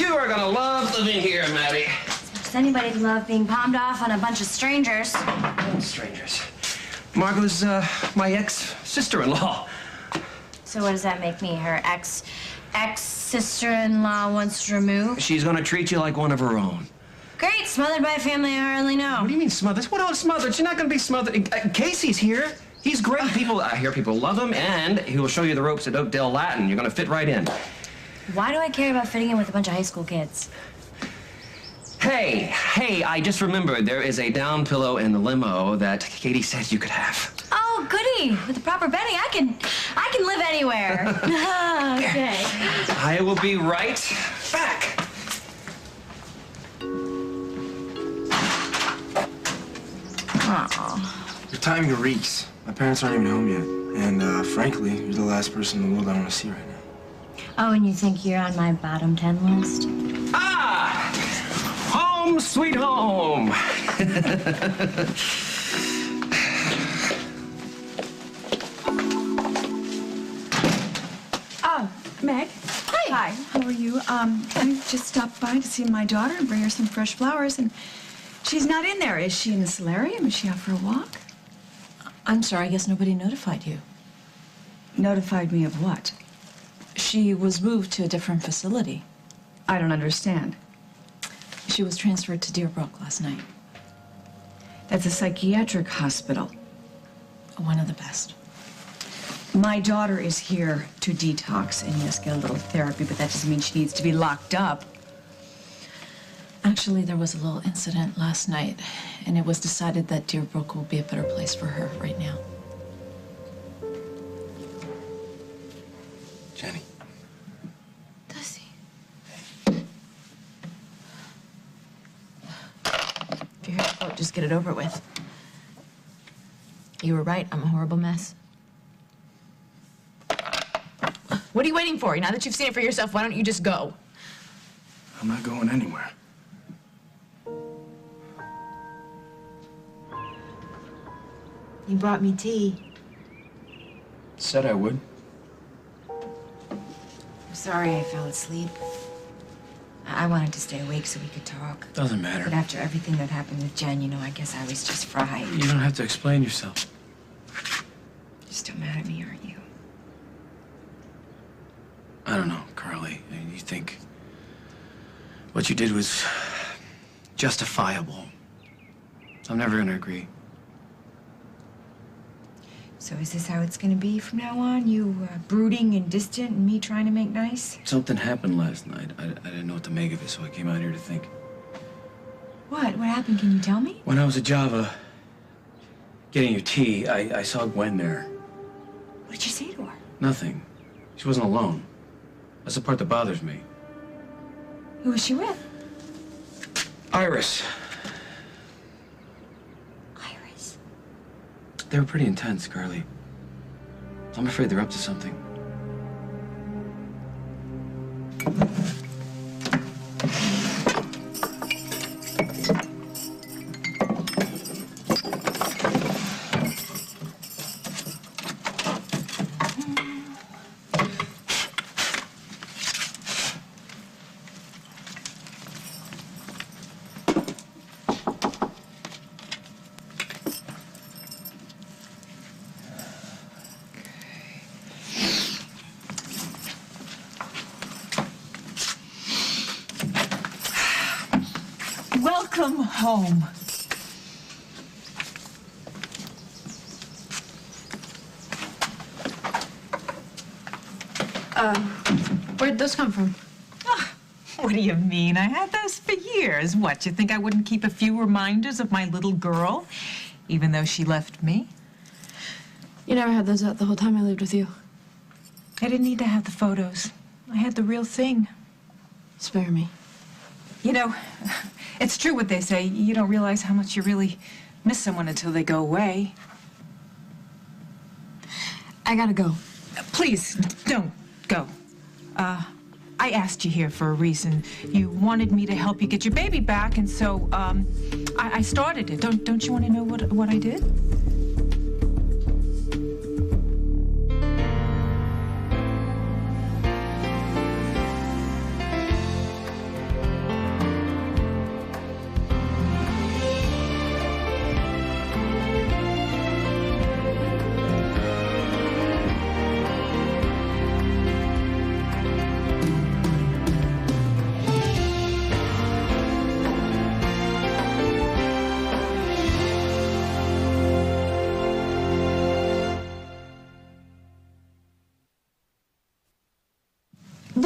You are gonna love living here, Maddie. Does anybody love being palmed off on a bunch of strangers? Oh, strangers. Margot's my ex-sister-in-law. So what does that make me? Her ex-sister-in-law once removed? She's gonna treat you like one of her own. Great, smothered by a family I hardly know. What do you mean smothered? What else smothered? She's not gonna be smothered. Casey's here. He's great. I hear people love him, and he will show you the ropes at Oakdale Latin. You're gonna fit right in. Why do I care about fitting in with a bunch of high school kids? Hey, I just remembered there is a down pillow in the limo that Katie said you could have. Oh, goody. With the proper bedding, I can live anywhere. Okay. I will be right back. Oh. Your timing reeks. My parents aren't even home yet. And, frankly, you're the last person in the world I want to see right now. Oh, and you think you're on my bottom 10 list? Ah! Home sweet home. Meg. Hi. How are you? I just stopped by to see my daughter and bring her some fresh flowers, and she's not in there. Is she in the solarium? Is she out for a walk? I'm sorry, I guess nobody notified you. Notified me of what? She was moved to a different facility. I don't understand. She was transferred to Deerbrook last night. That's a psychiatric hospital. One of the best. My daughter is here to detox and, yes, get a little therapy, but that doesn't mean she needs to be locked up. Actually, there was a little incident last night, and it was decided that Deerbrook will be a better place for her right now. Jenny. Does he? If you're here to vote, just get it over with. You were right. I'm a horrible mess. What are you waiting for? Now that you've seen it for yourself, why don't you just go? I'm not going anywhere. You brought me tea. Said I would. I'm sorry I fell asleep. I wanted to stay awake so we could talk. Doesn't matter. But after everything that happened with Jen, you know, I guess I was just fried. You don't have to explain yourself. You're still mad at me, aren't you? I don't know, Carly. You think what you did was justifiable. I'm never gonna agree. So is this how it's gonna be from now on? You brooding and distant and me trying to make nice? Something happened last night. I didn't know what to make of it, so I came out here to think. What? What happened? Can you tell me? When I was at Java, getting your tea, I saw Gwen there. What did you say to her? Nothing. She wasn't alone. That's the part that bothers me. Who was she with? Iris. Iris. They were pretty intense, Carly. I'm afraid they're up to something. Welcome home. Where'd those come from? What do you mean? I had those for years. What, you think I wouldn't keep a few reminders of my little girl, even though she left me? You never had those out the whole time I lived with you. I didn't need to have the photos. I had the real thing. Spare me. You know, it's true what they say. You don't realize how much you really miss someone until they go away. I gotta go. Please, don't go. I asked you here for a reason. You wanted me to help you get your baby back, and so, I started it. Don't you want to know what I did?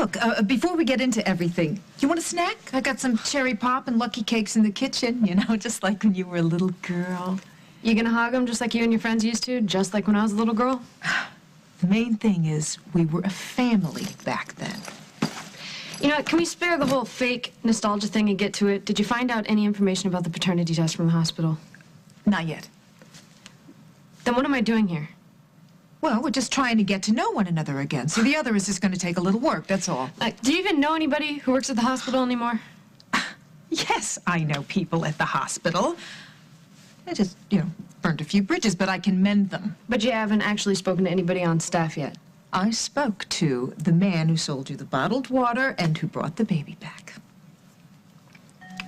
Look, before we get into everything, you want a snack? I got some cherry pop and Lucky Cakes in the kitchen, you know, just like when you were a little girl. You gonna hug him just like you and your friends used to, just like when I was a little girl? The main thing is we were a family back then. You know what, can we spare the whole fake nostalgia thing and get to it? Did you find out any information about the paternity test from the hospital? Not yet. Then what am I doing here? Well, we're just trying to get to know one another again. So the other is just going to take a little work, that's all. Do you even know anybody who works at the hospital anymore? Yes, I know people at the hospital. I just, burned a few bridges, but I can mend them. But you haven't actually spoken to anybody on staff yet? I spoke to the man who sold you the bottled water and who brought the baby back.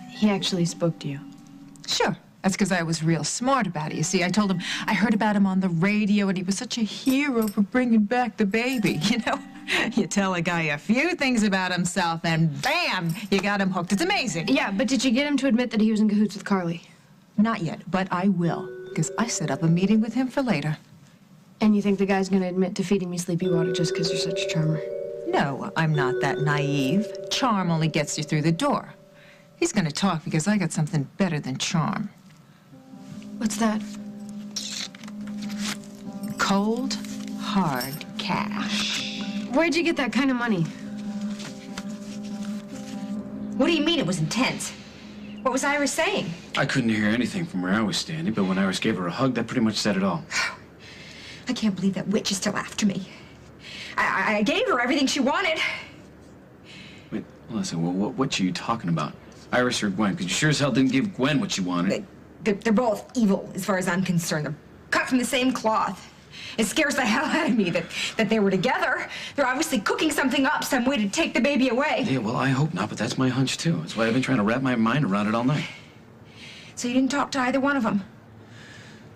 He actually spoke to you? Sure. That's because I was real smart about it. You see, I told him I heard about him on the radio and he was such a hero for bringing back the baby, you know? You tell a guy a few things about himself and bam, you got him hooked. It's amazing. Yeah, but did you get him to admit that he was in cahoots with Carly? Not yet, but I will, because I set up a meeting with him for later. And you think the guy's gonna admit to feeding me sleepy water just because you're such a charmer? No, I'm not that naive. Charm only gets you through the door. He's gonna talk because I got something better than charm. What's that? Cold, hard cash. Where'd you get that kind of money? What do you mean it was intense? What was Iris saying? I couldn't hear anything from where I was standing, but when Iris gave her a hug, that pretty much said it all. I can't believe that witch is still after me. I gave her everything she wanted. Wait, listen, what are you talking about? Iris or Gwen? Because you sure as hell didn't give Gwen what she wanted. They're both evil, as far as I'm concerned. They're cut from the same cloth. It scares the hell out of me that they were together. They're obviously cooking something up, some way to take the baby away. Yeah, well, I hope not, but that's my hunch, too. That's why I've been trying to wrap my mind around it all night. So you didn't talk to either one of them?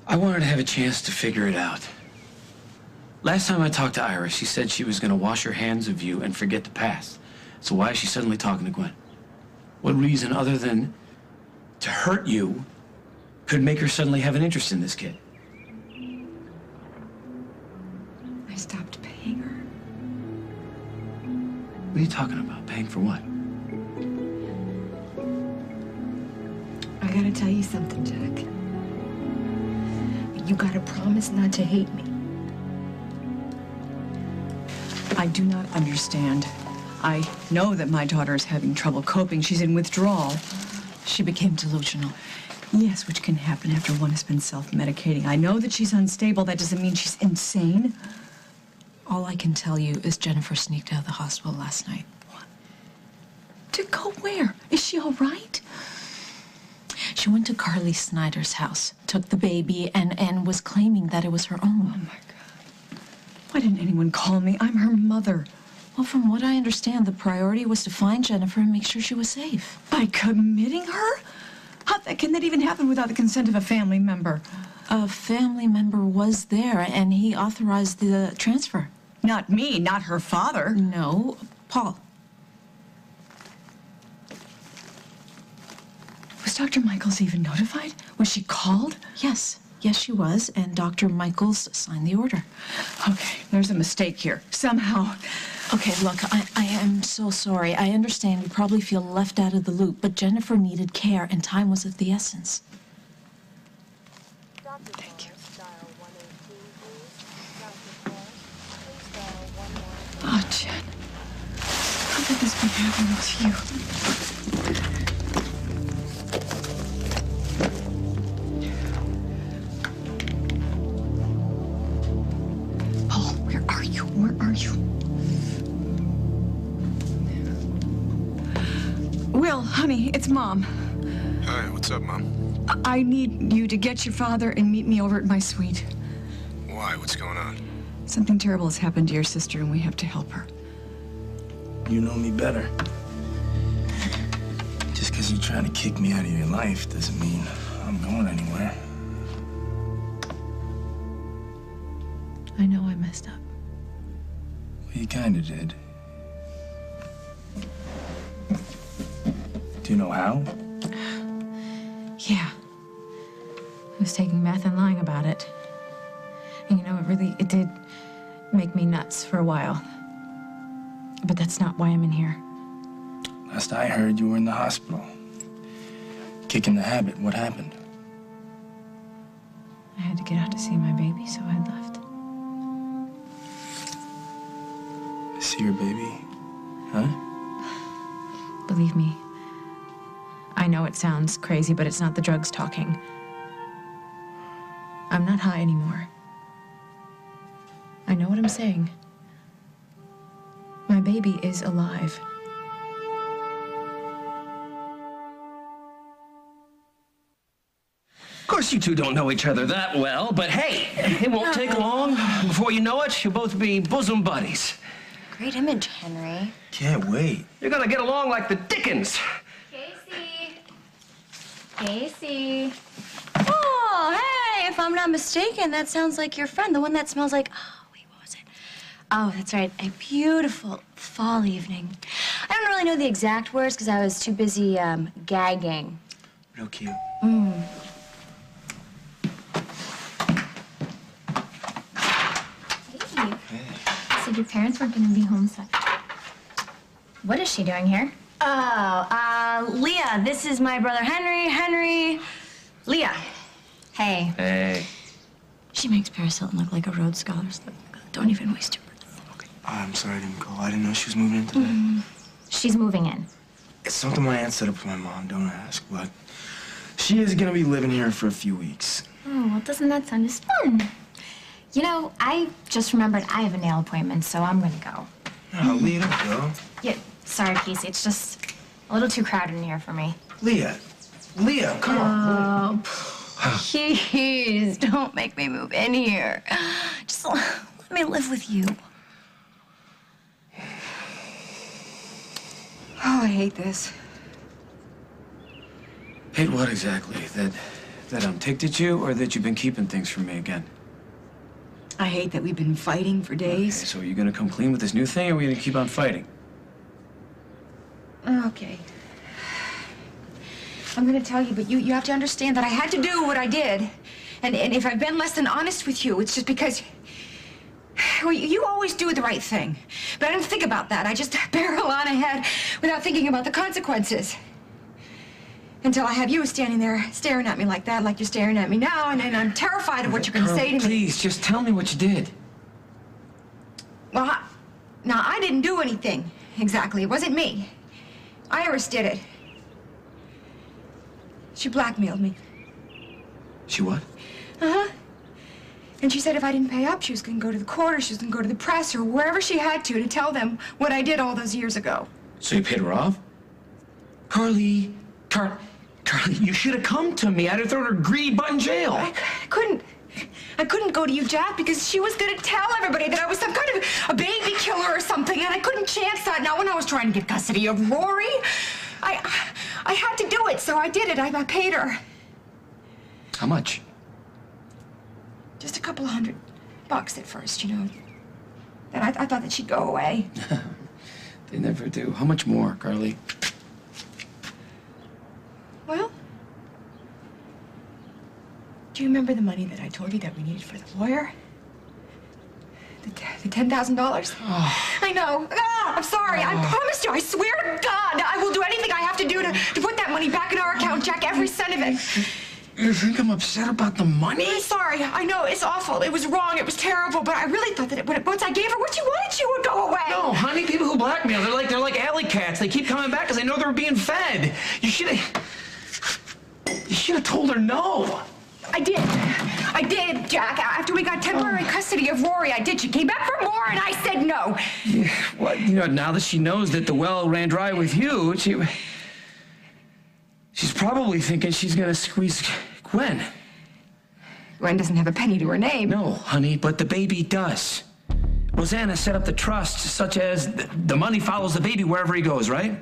I wanted to have a chance to figure it out. Last time I talked to Iris, she said she was going to wash her hands of you and forget the past. So why is she suddenly talking to Gwen? What reason other than to hurt you could make her suddenly have an interest in this kid? I stopped paying her. What are you talking about? Paying for what? I gotta tell you something, Jack. You gotta promise not to hate me. I do not understand. I know that my daughter is having trouble coping. She's in withdrawal. She became delusional. Yes, which can happen after one has been self-medicating. I know that she's unstable. That doesn't mean she's insane. All I can tell you is Jennifer sneaked out of the hospital last night. What? To go where? Is she all right? She went to Carly Snyder's house, took the baby, and was claiming that it was her own. Oh, my God. Why didn't anyone call me? I'm her mother. Well, from what I understand, the priority was to find Jennifer and make sure she was safe. By committing her? Can that even happen without the consent of a family member? A family member was there, and he authorized the transfer. Not me, not her father. No, Paul. Was Dr. Michaels even notified? Was she called? Yes, she was, and Dr. Michaels signed the order. Okay, there's a mistake here. Somehow. Okay, look, I am so sorry. I understand you probably feel left out of the loop, but Jennifer needed care, and time was of the essence. Thank you. Oh, Jen. How could this be happening to you? Paul, where are you? Where are you? Will, honey, it's Mom. Hi, what's up, Mom? I need you to get your father and meet me over at my suite. Why? What's going on? Something terrible has happened to your sister, and we have to help her. You know me better. Just because you're trying to kick me out of your life doesn't mean I'm going anywhere. I know I messed up. Well, you kind of did. Do you know how? Yeah. I was taking meth and lying about it. And it did make me nuts for a while. But that's not why I'm in here. Last I heard, you were in the hospital. Kicking the habit. What happened? I had to get out to see my baby, so I left. See your baby? Huh? Believe me, I know it sounds crazy, but it's not the drugs talking. I'm not high anymore. I know what I'm saying. My baby is alive. Of course, you two don't know each other that well, but hey, it won't take long. Before you know it, you'll both be bosom buddies. Great image, Henry. Can't wait. You're gonna get along like the Dickens. Casey. Casey. Oh, hey, if I'm not mistaken, that sounds like your friend, the one that smells like, oh, wait, what was it? Oh, that's right, a beautiful fall evening. I don't really know the exact words because I was too busy gagging. Real cute. Said your parents weren't going to be home, so... What is she doing here? Oh, Leah, this is my brother Henry, Leah. Hey. Hey. She makes Paris Hilton look like a Rhodes Scholar. Don't even waste your breath. Okay. I'm sorry I didn't go. I didn't know she was moving in today. She's moving in. It's something my aunt set up for my mom. Don't ask, but she is gonna be living here for a few weeks. Oh, well, doesn't that sound as fun? You know, I just remembered I have a nail appointment, so I'm gonna go. No, Leah, don't go. Yeah, sorry, Casey. It's just a little too crowded in here for me. Leah, come on. Please, don't make me move in here. Just let me live with you. Oh, I hate this. Hate what exactly? That I'm ticked at you, or that you've been keeping things from me again? I hate that we've been fighting for Okay, days. so are you gonna come clean with this new thing, or are we gonna keep on fighting? Okay. I'm gonna tell you, but you have to understand that I had to do what I did. And if I've been less than honest with you, it's just because... Well, you always do the right thing. But I didn't think about that. I just barrel on ahead without thinking about the consequences. Until I have you standing there staring at me like that, like you're staring at me now, and I'm terrified of what you're gonna say to me. Please, just tell me what you did. Well, now, I didn't do anything, exactly. It wasn't me. Iris did it. She blackmailed me. She what? Uh-huh. And she said if I didn't pay up, she was gonna go to the court, or she was gonna go to the press, or wherever she had to tell them what I did all those years ago. So you paid her off? Carly, you should have come to me. I'd have thrown her greedy butt in jail. I couldn't go to you, Jack, because she was gonna tell everybody that I was some kind of a baby killer or something, and I couldn't chance that. Now, when I was trying to get custody of Rory, I had to do it, so I did it. I paid her. How much? Just a couple $100 at first, you know. Then I thought that she'd go away. They never do. How much more, Carly? Well, do you remember the money that I told you that we needed for the lawyer? The $10,000? Oh. I know. I'm sorry. I promised you. I swear to God, I will do anything I have to do to put that money back in our account, Jack, every cent of it. You think I'm upset about the money? I'm sorry. I know. It's awful. It was wrong. It was terrible. But I really thought that once I gave her what she wanted, she would go away. No, honey, people who blackmail, they're like alley cats. They keep coming back because they know they're being fed. You should have told her no. I did, Jack. After we got temporary custody of Rory, I did. She came back for more, and I said no. Yeah, well, you know, now that she knows that the well ran dry with you, she's probably thinking she's gonna squeeze Gwen. Gwen doesn't have a penny to her name. No, honey, but the baby does. Rosanna set up the trust such as the money follows the baby wherever he goes, right?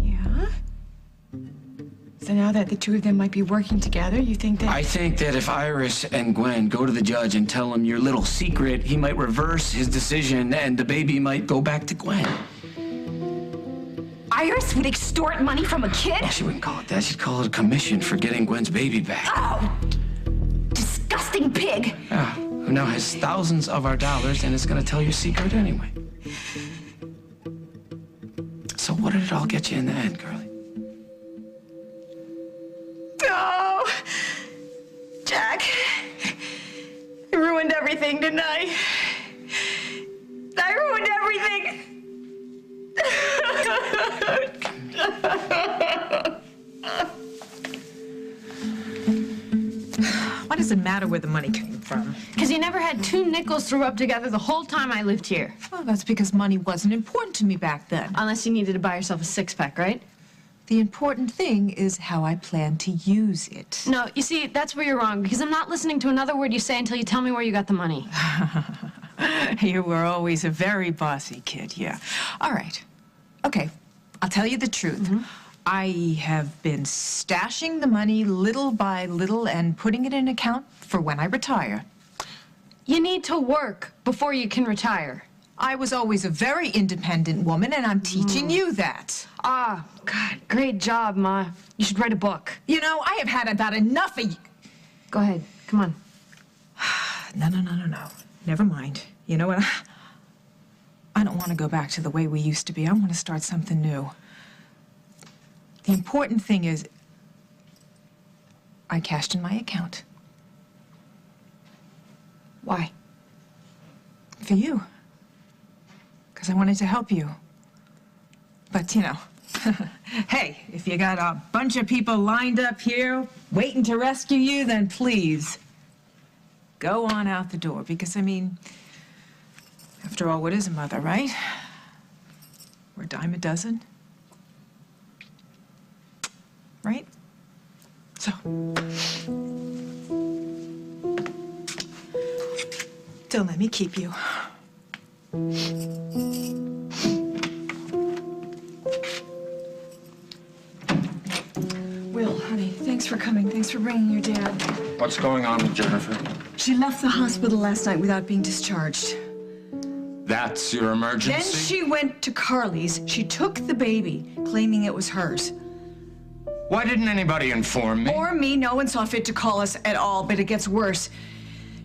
Yeah? So now that the two of them might be working together, you think that... I think that if Iris and Gwen go to the judge and tell him your little secret, he might reverse his decision and the baby might go back to Gwen. Iris would extort money from a kid? Well, she wouldn't call it that. She'd call it a commission for getting Gwen's baby back. Oh! Disgusting pig! Yeah, who now has thousands of our dollars and is gonna tell your secret anyway. what did it all get you in the end, girlie? Oh, Jack, I ruined everything, didn't I? I ruined everything. Why does it matter where the money came from? Because you never had 2 nickels to rub together the whole time I lived here. Well, that's because money wasn't important to me back then. Unless you needed to buy yourself a 6-pack, right? The important thing is how I plan to use it. No, you see, that's where you're wrong, because I'm not listening to another word you say until you tell me where you got the money. You were always a very bossy kid, yeah. All right. Okay, I'll tell you the truth. I have been stashing the money little by little and putting it in an account for when I retire. You need to work before you can retire. I was always a very independent woman, and I'm teaching you that. Ah, God, great job, Ma. You should write a book. You know, I have had about enough of you. Go ahead, come on. No. Never mind. You know what? I don't want to go back to the way we used to be. I want to start something new. The important thing is I cashed in my account. Why? For you. Because I wanted to help you. But, you know, hey, if you got a bunch of people lined up here waiting to rescue you, then please go on out the door. Because, I mean, after all, what is a mother, right? We're a dime a dozen. Right? So, don't let me keep you. Will, honey, thanks for coming. Thanks for bringing your dad. What's going on with Jennifer? She left the hospital last night without being discharged. That's your emergency? Then she went to Carly's. She took the baby, claiming it was hers. Why didn't anybody inform me? Or me. No one saw fit to call us at all, but it gets worse.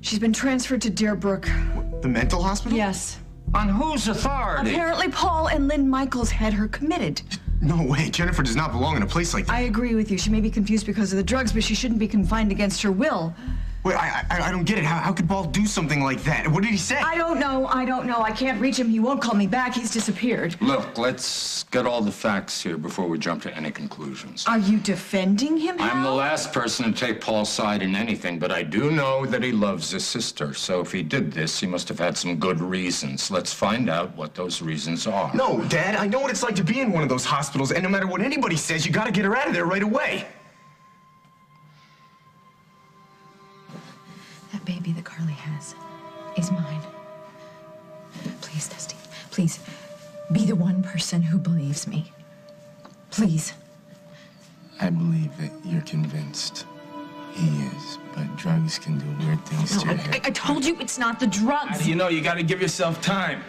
She's been transferred to Deerbrook. The mental hospital? Yes. On whose authority? Apparently Paul and Lynn Michaels had her committed. No way. Jennifer does not belong in a place like that. I agree with you. She may be confused because of the drugs, but she shouldn't be confined against her will. Wait, I don't get it. How could Paul do something like that? What did he say? I don't know. I can't reach him. He won't call me back. He's disappeared. Look, let's get all the facts here before we jump to any conclusions. Are you defending him, I'm the Hal? last person to take Paul's side in anything, but I do know that he loves his sister. So if he did this, he must have had some good reasons. Let's find out what those reasons are. No, Dad, I know what it's like to be in one of those hospitals, and no matter what anybody says, you gotta get her out of there right away. That baby that Carly has is mine. Please, Dusty, please, be the one person who believes me. Please. I believe that you're convinced he is, but drugs can do weird things to your head. I told you it's not the drugs. You know, you gotta give yourself time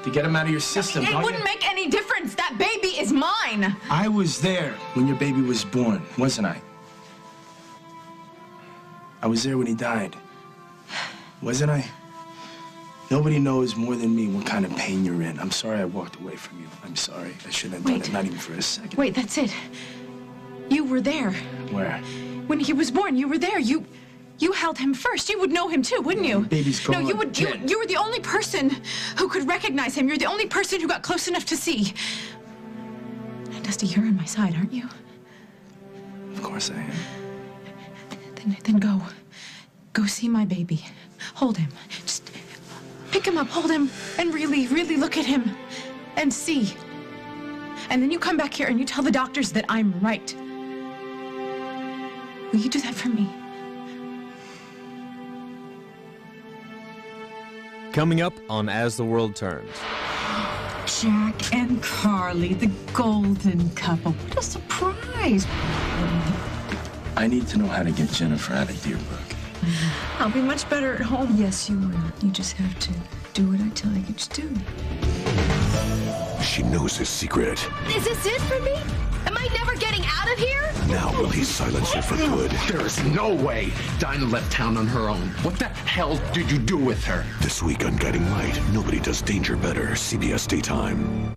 to get him out of your system, It don't you? wouldn't make any difference. That baby is mine. I was there when your baby was born, wasn't I? I was there when he died. Wasn't I? Nobody knows more than me what kind of pain you're in. I'm sorry I walked away from you. I'm sorry. I shouldn't have done it, not even for a second. Wait, that's it. You were there. Where? When he was born, you were there. You held him first. You would know him too, wouldn't you? The baby's gone. No, you would. You were the only person who could recognize him. You're the only person who got close enough to see. Dusty, you're on my side, aren't you? Of course I am. Then go. Go see my baby. Hold him. Just pick him up, hold him, and really, really look at him and see. And then you come back here and you tell the doctors that I'm right. Will you do that for me? Coming up on As the World Turns. Jack and Carly, the golden couple. What a surprise. I need to know how to get Jennifer out of Deerbrook. I'll be much better at home. Yes, you will. You just have to do what I tell you to do. She knows his secret. Is this it for me? Am I never getting out of here? Now will he silence her for good? There is no way Dinah left town on her own. What the hell did you do with her? This week on Guiding Light, nobody does danger better. CBS Daytime.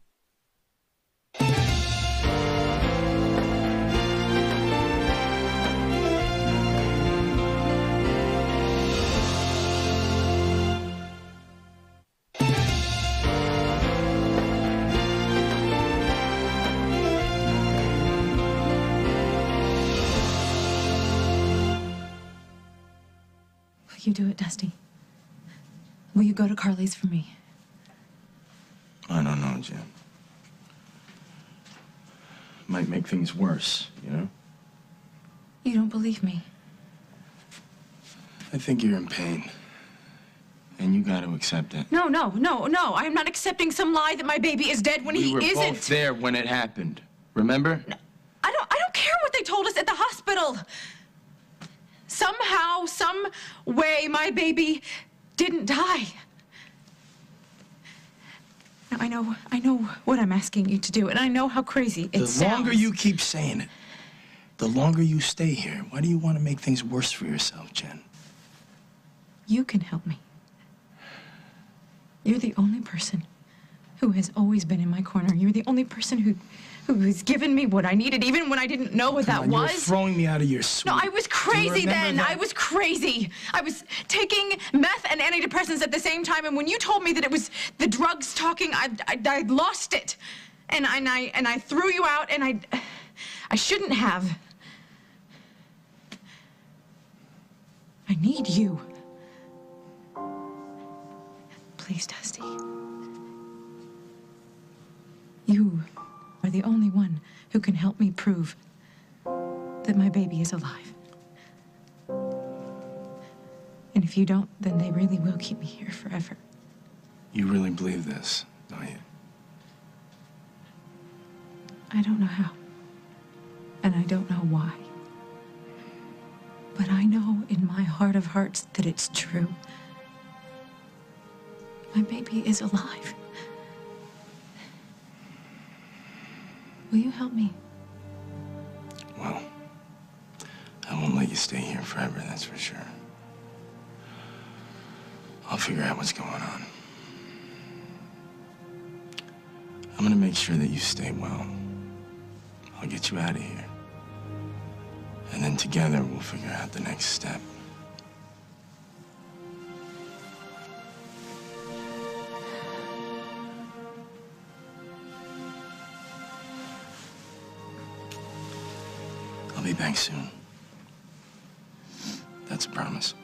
you do it, Dusty? Will you go to Carly's for me? I don't know, Jen. Might make things worse, you know? You don't believe me. I think you're in pain. And you got to accept it. No, no, no, no. I'm not accepting some lie that my baby is dead when he We isn't. were both there when it happened. Remember? No, I don't care what they told us at the hospital. Somehow, some way, my baby didn't die. Now, I know what I'm asking you to do, and I know how crazy it sounds. The longer you keep saying it, the longer you stay here. Why do you want to make things worse for yourself, Jen? You can help me. You're the only person who has always been in my corner. You're the only person who has given me what I needed, even when I didn't know what that was. You're throwing me out of your suite. No, I was crazy then. I was crazy. I was taking meth and antidepressants at the same time, and when you told me that it was the drugs talking, I lost it. And I threw you out, and I shouldn't have. I need you. Please, Dusty. You are the only one who can help me prove that my baby is alive. And if you don't, then they really will keep me here forever. You really believe this, don't you? I don't know how. And I don't know why. But I know in my heart of hearts that it's true. My baby is alive. Will you help me? Well, I won't let you stay here forever, that's for sure. I'll figure out what's going on. I'm gonna make sure that you stay well. I'll get you out of here. And then together we'll figure out the next step. I'll be back soon. That's a promise.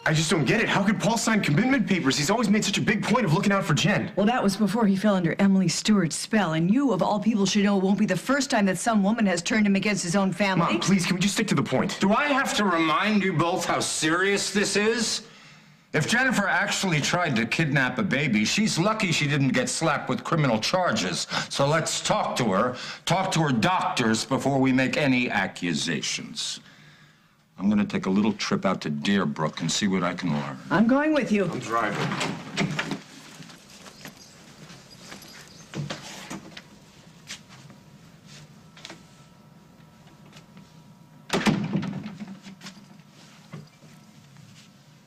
I just don't get it. How could Paul sign commitment papers? He's always made such a big point of looking out for Jen. Well, that was before he fell under Emily Stewart's spell, and you, of all people, should know it won't be the first time that some woman has turned him against his own family. Mom, please, can we just stick to the point? Do I have to remind you both how serious this is? If Jennifer actually tried to kidnap a baby, she's lucky she didn't get slapped with criminal charges. So let's talk to her doctors before we make any accusations. I'm gonna take a little trip out to Deerbrook and see what I can learn. I'm going with you. I'm driving.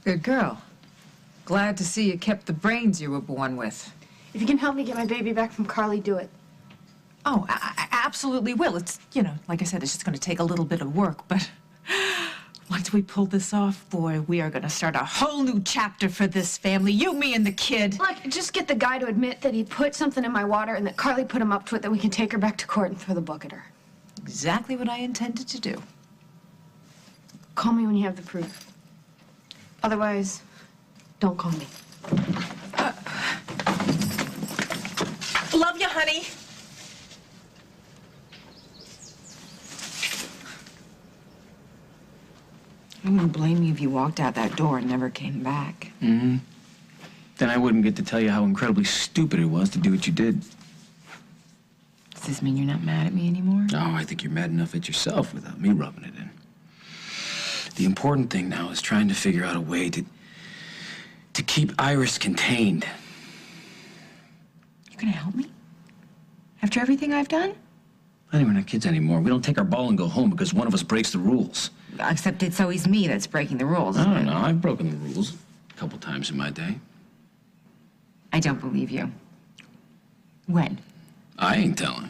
Good girl. Glad to see you kept the brains you were born with. If you can help me get my baby back from Carly, do it. Oh, I absolutely will. It's, you know, like I said, it's just going to take a little bit of work, but once we pull this off, boy, we are going to start a whole new chapter for this family. You, me, and the kid. Like, just get the guy to admit that he put something in my water and that Carly put him up to it, that we can take her back to court and throw the book at her. Exactly what I intended to do. Call me when you have the proof. Otherwise, don't call me. Love you, honey. I wouldn't blame you if you walked out that door and never came back. Mm-hmm. Then I wouldn't get to tell you how incredibly stupid it was to do what you did. Does this mean you're not mad at me anymore? Oh, I think you're mad enough at yourself without me rubbing it in. The important thing now is trying to figure out a way to keep Iris contained. You gonna help me? After everything I've done? I think we're not kids anymore. We don't take our ball and go home because one of us breaks the rules. Except it's always me that's breaking the rules. I don't know. I've broken the rules a couple times in my day. I don't believe you. When? I ain't telling.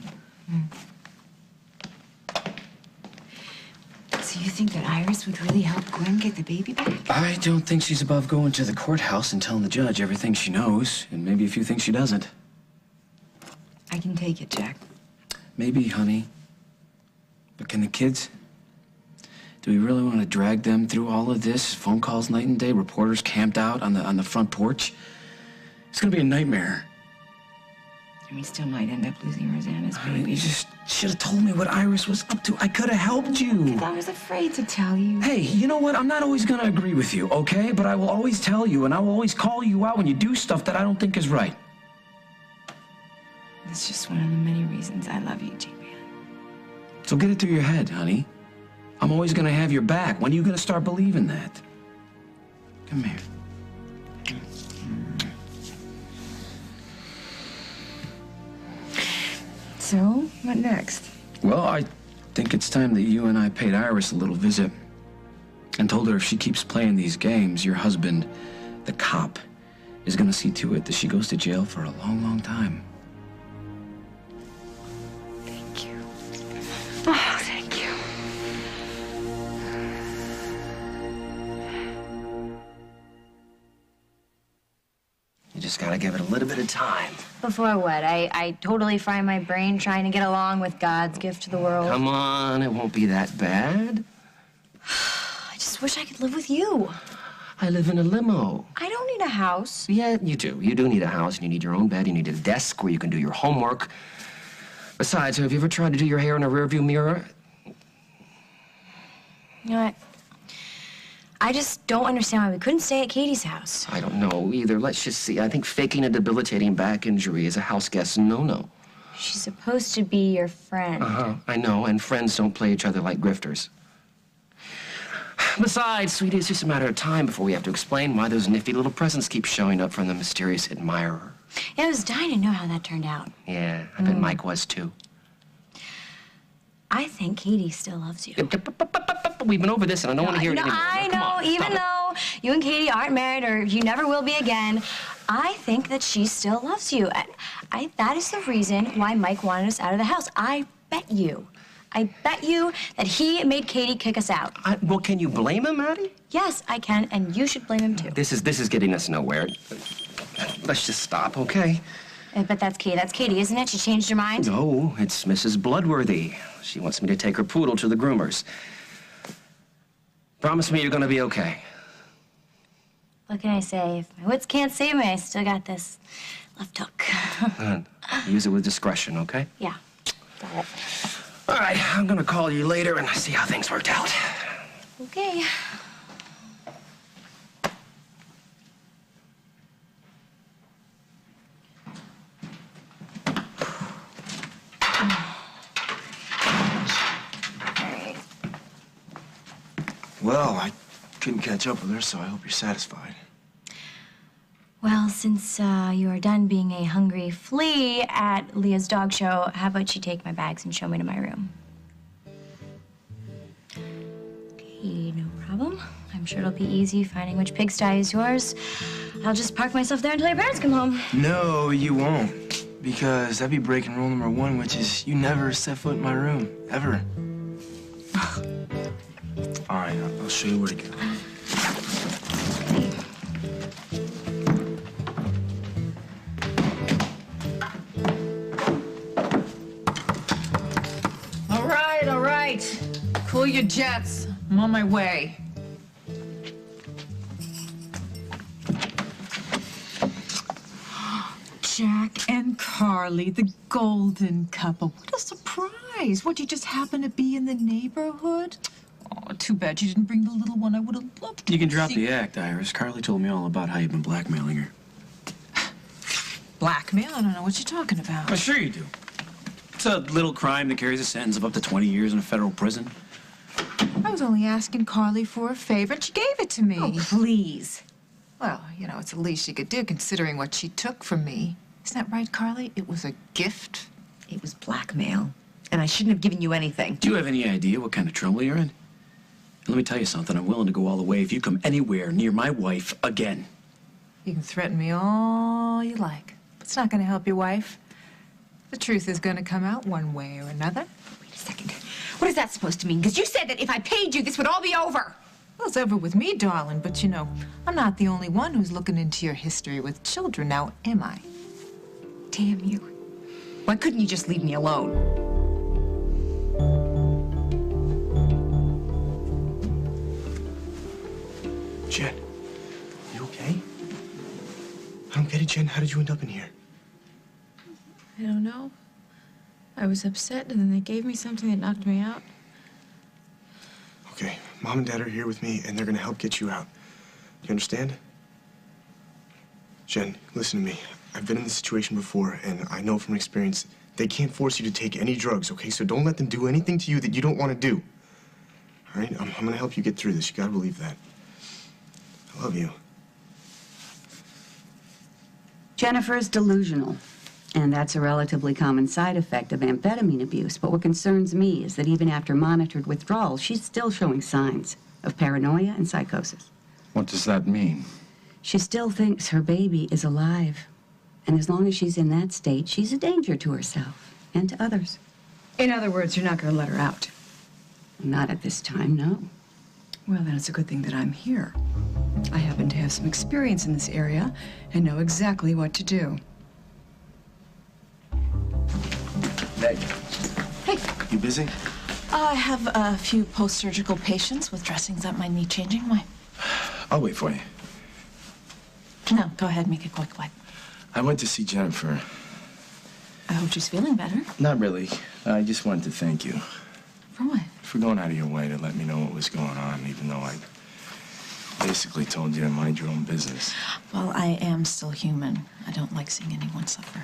So you think that Iris would really help Gwen get the baby back? I don't think she's above going to the courthouse and telling the judge everything she knows, and maybe a few things she doesn't. I can take it, Jack. Maybe, honey. But can the kids? Do we really want to drag them through all of this? Phone calls night and day, reporters camped out on the front porch. It's gonna be a nightmare. And we still might end up losing Rosanna's baby. You just should have told me what Iris was up to. I could have helped you. Because I was afraid to tell you. Hey, you know what? I'm not always gonna agree with you, okay? But I will always tell you, and I will always call you out when you do stuff that I don't think is right. It's just one of the many reasons I love you, J-Man. So get it through your head, honey. I'm always gonna have your back. When are you gonna start believing that? Come here. So, what next? Well, I think it's time that you and I paid Iris a little visit and told her if she keeps playing these games, your husband, the cop, is gonna see to it that she goes to jail for a long, long time. Thank you. Oh, thank you. You just gotta give it a little bit of time. Before what? I totally fry my brain trying to get along with God's gift to the world. Come on, it won't be that bad. I just wish I could live with you. I live in a limo. I don't need a house. Yeah, you do. You do need a house, and you need your own bed. You need a desk where you can do your homework. Besides, have you ever tried to do your hair in a rearview mirror? You know what? I just don't understand why we couldn't stay at Katie's house. I don't know either. Let's just see. I think faking a debilitating back injury is a house guest no-no. She's supposed to be your friend. Uh-huh, I know, and friends don't play each other like grifters. Besides, sweetie, it's just a matter of time before we have to explain why those nifty little presents keep showing up from the mysterious admirer. Yeah, I was dying to know how that turned out. Yeah, I bet Mike was too. I think Katie still loves you. We've been over this, and I don't want to hear it anymore. I Now, come know, on, even stop though you and Katie aren't married or you never will be again, I think that she still loves you. That is the reason why Mike wanted us out of the house. I bet you that he made Katie kick us out. Well, can you blame him, Maddie? Yes, I can, and you should blame him too. This is getting us nowhere. Let's just stop, okay? But that's Katie. That's Katie, isn't it? She changed her mind? No, it's Mrs. Bloodworthy. She wants me to take her poodle to the groomers. Promise me you're gonna be okay. What can I say? If my wits can't save me, I still got this left hook. Use it with discretion, okay? Yeah, got it. All right, I'm gonna call you later and see how things worked out. Okay. Well, I couldn't catch up with her, so I hope you're satisfied. Well, since you are done being a hungry flea at Leah's dog show, how about you take my bags and show me to my room? Okay, no problem. I'm sure it'll be easy finding which pigsty is yours. I'll just park myself there until your parents come home. No, you won't. Because that'd be breaking rule number 1, which is you never set foot in my room. Ever. All right, I'll show you where to go. All right. Cool your jets. I'm on my way. Jack and Carly, the golden couple. What a surprise. What, you just happen to be in the neighborhood? Oh, too bad you didn't bring the little one. I would have loved to You can drop see- the act, Iris. Carly told me all about how you've been blackmailing her. Blackmail? I don't know what you're talking about. Well, sure you do. It's a little crime that carries a sentence of up to 20 years in a federal prison. I was only asking Carly for a favor, and she gave it to me. Oh, please. Well, you know, it's the least she could do, considering what she took from me. Isn't that right, Carly? It was a gift. It was blackmail. And I shouldn't have given you anything. Do you have any idea what kind of trouble you're in? And let me tell you something. I'm willing to go all the way if you come anywhere near my wife again. You can threaten me all you like, but it's not going to help your wife. The truth is going to come out one way or another. Wait a second. What is that supposed to mean? Because you said that if I paid you, this would all be over. Well, it's over with me, darling, but you know, I'm not the only one who's looking into your history with children now, am I? Damn you. Why couldn't you just leave me alone? Jen, you okay? I don't get it, Jen. How did you end up in here? I don't know. I was upset, and then they gave me something that knocked me out. Okay, Mom and Dad are here with me, and they're gonna help get you out. You understand? Jen, listen to me. I've been in this situation before, and I know from experience they can't force you to take any drugs, okay? So don't let them do anything to you that you don't want to do. All right? I'm gonna help you get through this. You gotta believe that. I love you. Jennifer is delusional, and that's a relatively common side effect of amphetamine abuse. But what concerns me is that even after monitored withdrawal, she's still showing signs of paranoia and psychosis. What does that mean? She still thinks her baby is alive. And as long as she's in that state, she's a danger to herself and to others. In other words, you're not going to let her out. Not at this time, no. Well, then it's a good thing that I'm here. I happen to have some experience in this area and know exactly what to do. Meg. Hey. You busy? I have a few post-surgical patients with dressings that might need changing. Why? I'll wait for you. No, go ahead, make it quick. I went to see Jennifer. I hope she's feeling better. Not really. I just wanted to thank you. For what? For going out of your way to let me know what was going on, even though I basically told you to mind your own business. Well, I am still human. I don't like seeing anyone suffer.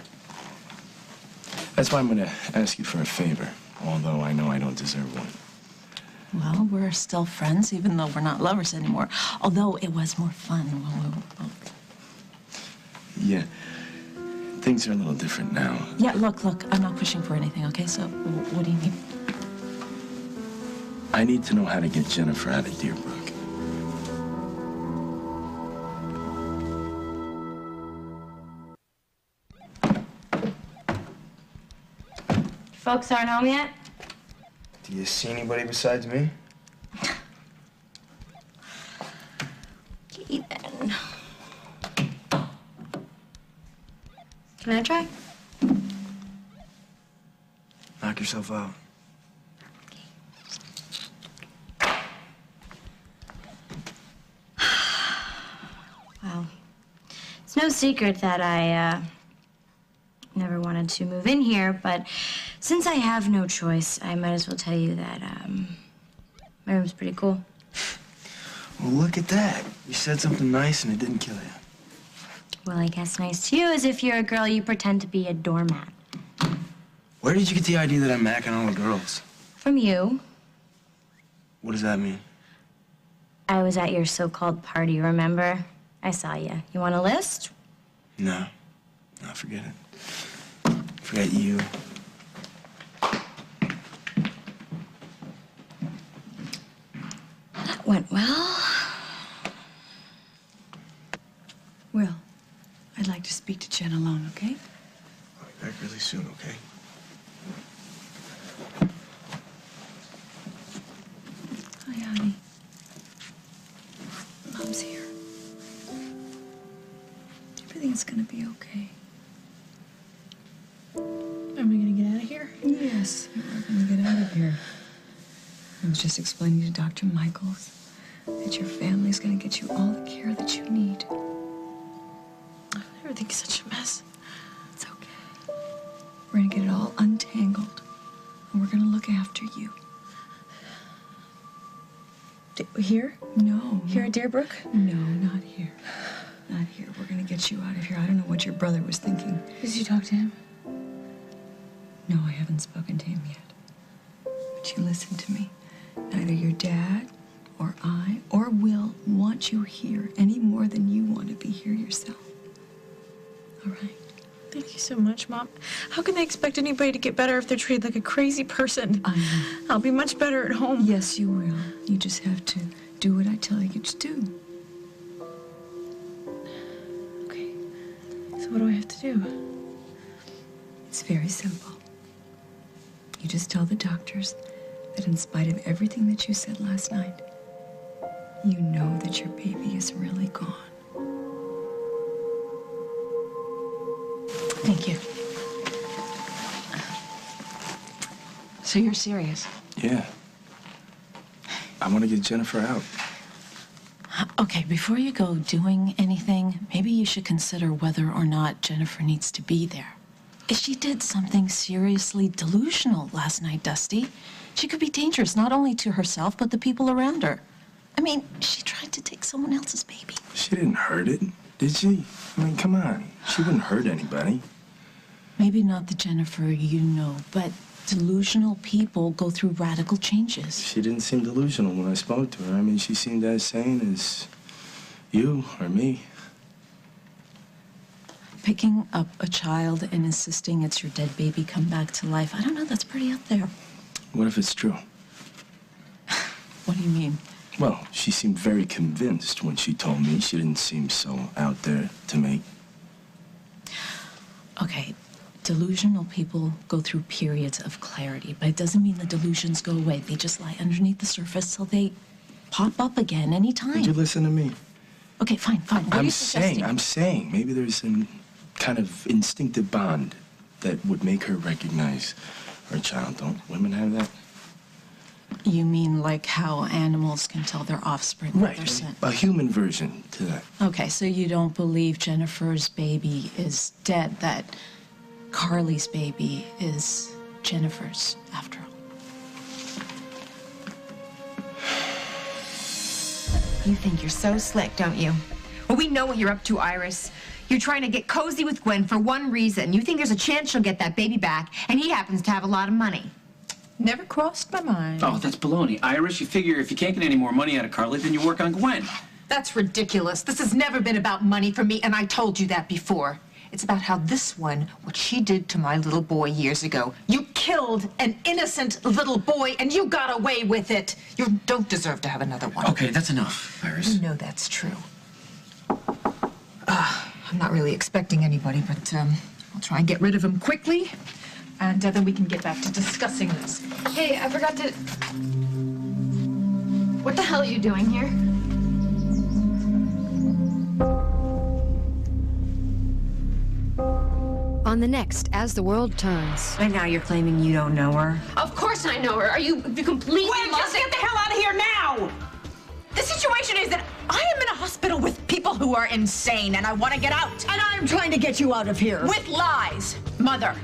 That's why I'm going to ask you for a favor, although I know I don't deserve one. Well, we're still friends, even though we're not lovers anymore. Although it was more fun when we were both. Yeah. Things are a little different now. Yeah, look, I'm not pushing for anything, okay? So, what do you mean? I need to know how to get Jennifer out of Deerbrook. Folks aren't home yet? Do you see anybody besides me? Ethan. Can I try? Knock yourself out. Well, it's no secret that I never wanted to move in here, but since I have no choice, I might as well tell you that my room's pretty cool. Well, look at that. You said something nice and it didn't kill you. Well, I guess nice to you is if you're a girl, you pretend to be a doormat. Where did you get the idea that I'm macking all the girls? From you. What does that mean? I was at your so-called party, remember? I saw you. You want a list? No. No, forget it. Forget you. That went well. Will, I'd like to speak to Jen alone, okay? I'll be back really soon, okay? Hi, honey. Mom's here. Everything's gonna be okay. Am I gonna get out of here? Yes, we're gonna get out of here. I was just explaining to Dr. Michaels that your family's gonna get you all the care that you need. Everything's such a mess. It's okay. We're gonna get it all untangled, and we're gonna look after you. Here? No. Here at Deerbrook? No, not here. Not here. We're gonna get you out of here. I don't know what your brother was thinking. Did you talk to him? No, I haven't spoken to him yet. But you listen to me. Neither your dad or I or Will want you here any more than you want to be here yourself. All right? Thank you so much, Mom. How can they expect anybody to get better if they're treated like a crazy person? I know. I'll be much better at home. Yes, you will. You just have to do what I tell you to do. Okay. So what do I have to do? It's very simple. You just tell the doctors that in spite of everything that you said last night, you know that your baby is really gone. Thank you. So you're serious? Yeah. I want to get Jennifer out. Okay, before you go doing anything, maybe you should consider whether or not Jennifer needs to be there. If she did something seriously delusional last night, Dusty, she could be dangerous not only to herself, but the people around her. I mean, she tried to take someone else's baby. She didn't hurt it, did she? I mean, come on. She wouldn't hurt anybody. Maybe not the Jennifer you know, but delusional people go through radical changes. She didn't seem delusional when I spoke to her. I mean, she seemed as sane as you or me. Picking up a child and insisting it's your dead baby come back to life, I don't know, that's pretty up there. What if it's true? What do you mean? Well, she seemed very convinced when she told me. She didn't seem so out there to me. Okay, delusional people go through periods of clarity, but it doesn't mean the delusions go away. They just lie underneath the surface till they pop up again anytime. Did you listen to me? Okay, fine. What are you suggesting? I'm saying maybe there's some kind of instinctive bond that would make her recognize her child. Don't women have that? You mean like how animals can tell their offspring what they're Right, scent? a human version to that. Okay, so you don't believe Jennifer's baby is dead, that Carly's baby is Jennifer's, after all. You think you're so slick, don't you? Well, we know what you're up to, Iris. You're trying to get cozy with Gwen for one reason. You think there's a chance she'll get that baby back, and he happens to have a lot of money. Never crossed my mind. Oh, that's baloney. Iris, you figure if you can't get any more money out of Carly, then you work on Gwen. That's ridiculous. This has never been about money for me, and I told you that before. It's about how this one, what she did to my little boy years ago. You killed an innocent little boy, and you got away with it. You don't deserve to have another one. Okay, that's enough, Iris. You know that's true. I'm not really expecting anybody, but I'll try and get rid of him quickly, and then we can get back to discussing this. Hey, I forgot to... What the hell are you doing here? On the next As the World Turns. And now you're claiming you don't know her. Of course I know her. Are you completely Gwen, just get the hell out of here now! The situation is that I am in a hospital with people who are insane, and I want to get out. And I'm trying to get you out of here. With lies. Mother,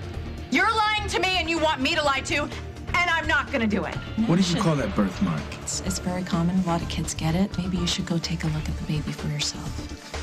you're lying to me and you want me to lie too, and I'm not going to do it. What did you call that birthmark? It's very common. A lot of kids get it. Maybe you should go take a look at the baby for yourself.